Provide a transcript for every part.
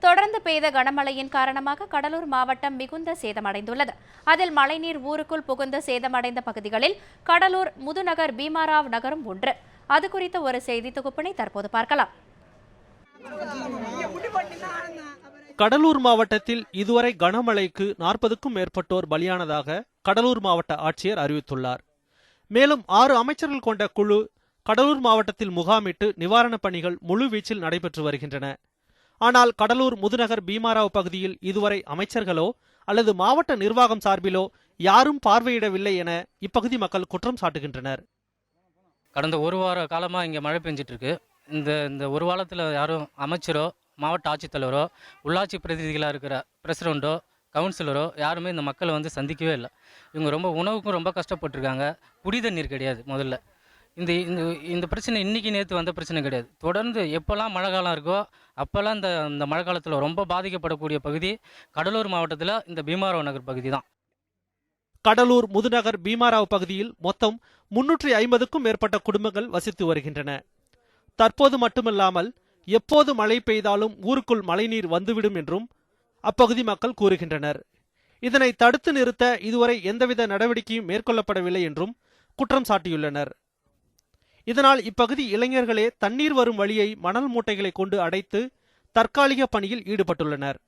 தொடர்ந்து பெய்த கனமழையின் காரணமாக கடலூர் மாவட்டம் மிகுந்த சேதமடைந்துள்ளது. அதில் மழைநீர் ஊருக்குள் புகுந்து சேதமடைந்த பகுதிகளில் கடலூர் முதுநகர் பீமாராவ் நகரும் ஒன்று. அது குறித்த ஒரு செய்தி தொகுப்பினை தற்போது பார்க்கலாம். கடலூர் மாவட்டத்தில் இதுவரை கனமழைக்கு 40க்கும் மேற்பட்டோர் பலியானதாக கடலூர் மாவட்ட ஆட்சியர் அறிவித்துள்ளார். மேலும் 6 அமைச்சர்கள் கொண்ட குழு கடலூர் மாவட்டத்தில் முகாமிட்டு நிவாரணப் பணிகள் முழுவீச்சில் நடைபெற்று வருகின்றன. ஆனால் கடலூர் முதுநகர் பீமாராவ் பகுதியில் இதுவரை அமைச்சர்களோ அல்லது மாவட்ட நிர்வாகம் சார்பிலோ யாரும் பார்வையிடவில்லை என இப்பகுதி மக்கள் குற்றம் சாட்டுகின்றனர். கடந்த ஒரு வார காலமாக இங்கே மழை பெஞ்சிட்டு இருக்கு. இந்த ஒரு வாரத்தில் யாரும் அமைச்சரோ மாவட்ட ஆட்சித்தலைவரோ உள்ளாட்சி பிரதிநிதிகளாக இருக்கிற பிரசிடெண்ட்டோ கவுன்சிலரோ யாருமே இந்த மக்களை வந்து சந்திக்கவே இல்லை. இவங்க ரொம்ப உணவுக்கும் ரொம்ப கஷ்டப்பட்டுருக்காங்க. குடி தண்ணீர் கிடையாது. முதல்ல இந்த இந்த பிரச்சனை இன்றைக்கி நேற்று வந்த பிரச்சனை கிடையாது. தொடர்ந்து எப்போல்லாம் மழை காலம் இருக்கோ அப்போல்லாம் இந்த மழை காலத்தில் ரொம்ப பாதிக்கப்படக்கூடிய பகுதி கடலூர் மாவட்டத்தில் இந்த பீமாராவ் நகர் பகுதி தான். கடலூர் முதுநகர் பீமாராவ் பகுதியில் மொத்தம் 350க்கும் மேற்பட்ட குடும்பங்கள் வசித்து வருகின்றன. தற்போது மட்டுமில்லாமல் எப்போது மழை பெய்தாலும் ஊருக்குள் மழைநீர் வந்துவிடும் என்றும் அப்பகுதி மக்கள் கூறுகின்றனர். இதனை தடுத்து நிறுத்த இதுவரை எந்தவித நடவடிக்கையும் மேற்கொள்ளப்படவில்லை என்றும் குற்றம் சாட்டியுள்ளனர். இதனால் இப்பகுதி இளைஞர்களே தண்ணீர் வரும் வழியை மணல் மூட்டைகளை கொண்டு அடைத்து தற்காலிக பணியில் ஈடுபட்டுள்ளனர்.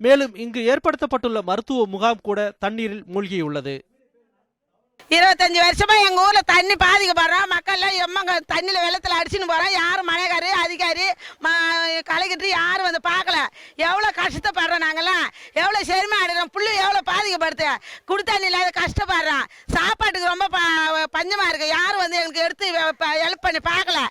மேலும் இங்கு ஏற்படுத்தப்பட்டுள்ள மருத்துவ முகாம் கூட தண்ணீரில் மூழ்கியுள்ளது. 25 வருஷமா எங்க ஊர்ல தண்ணி பாதிக்கப்படுறோம். மக்கள் எல்லாம் தண்ணியில வெள்ளத்துல அடிச்சுன்னு போறோம். யாரும் மழைக்காரு அதிகாரி கலைக்கிட்டு யாரும் வந்து பார்க்கல. எவ்வளவு கஷ்டப்படுறோம். நாங்கெல்லாம் எவ்வளவு செருமை ஆடுறோம். புள்ளு எவ்வளவு பாதிக்கப்படுது. குடி தண்ணி இல்லாத கஷ்டப்படுறோம். சாப்பாட்டுக்கு ரொம்ப பஞ்சமா இருக்கு. யாரும் வந்து எங்களுக்கு எடுத்து ஹெல்ப் பண்ணி பார்க்கல.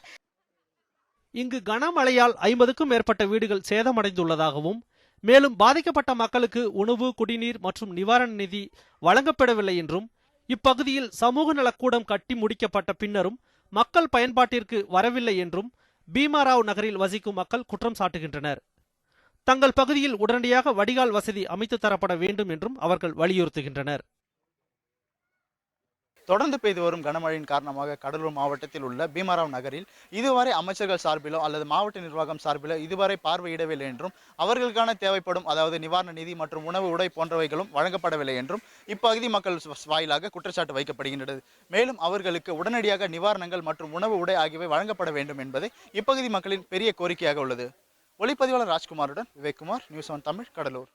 இங்கு கனமழையால் 50க்கும் மேற்பட்ட வீடுகள் சேதமடைந்துள்ளதாகவும் மேலும் பாதிக்கப்பட்ட மக்களுக்கு உணவு, குடிநீர் மற்றும் நிவாரண நிதி வழங்கப்படவில்லை என்றும் இப்பகுதியில் சமூக நலக்கூடம் கட்டி முடிக்கப்பட்ட பின்னரும் மக்கள் பயன்பாட்டிற்கு வரவில்லை என்றும் பீமாராவ் நகரில் வசிக்கும் மக்கள் குற்றம் சாட்டுகின்றனர். தங்கள் பகுதியில் உடனடியாக வடிகால் வசதி அமைத்து தரப்பட வேண்டும் என்றும் அவர்கள் வலியுறுத்துகின்றனர். தொடர்ந்து பெய்து வரும் கனமழையின் காரணமாக கடலூர் மாவட்டத்தில் உள்ள பீமாராவ் நகரில் இதுவரை அமைச்சர்கள் சார்பிலோ அல்லது மாவட்ட நிர்வாகம் சார்பிலோ இதுவரை பார்வையிடவில்லை என்றும் அவர்களுக்கான தேவைப்படும் அதாவது நிவாரண நிதி மற்றும் உணவு உடை போன்றவைகளும் வழங்கப்படவில்லை என்றும் இப்பகுதி மக்கள் வாயிலாக குற்றச்சாட்டு வைக்கப்படுகின்றது. மேலும் அவர்களுக்கு உடனடியாக நிவாரணங்கள் மற்றும் உணவு உடை ஆகியவை வழங்கப்பட வேண்டும் என்பதை இப்பகுதி மக்களின் பெரிய கோரிக்கையாக உள்ளது. ஒளிப்பதிவாளர் ராஜ்குமாருடன் விவேக்குமார், நியூஸ் 1 தமிழ், கடலூர்.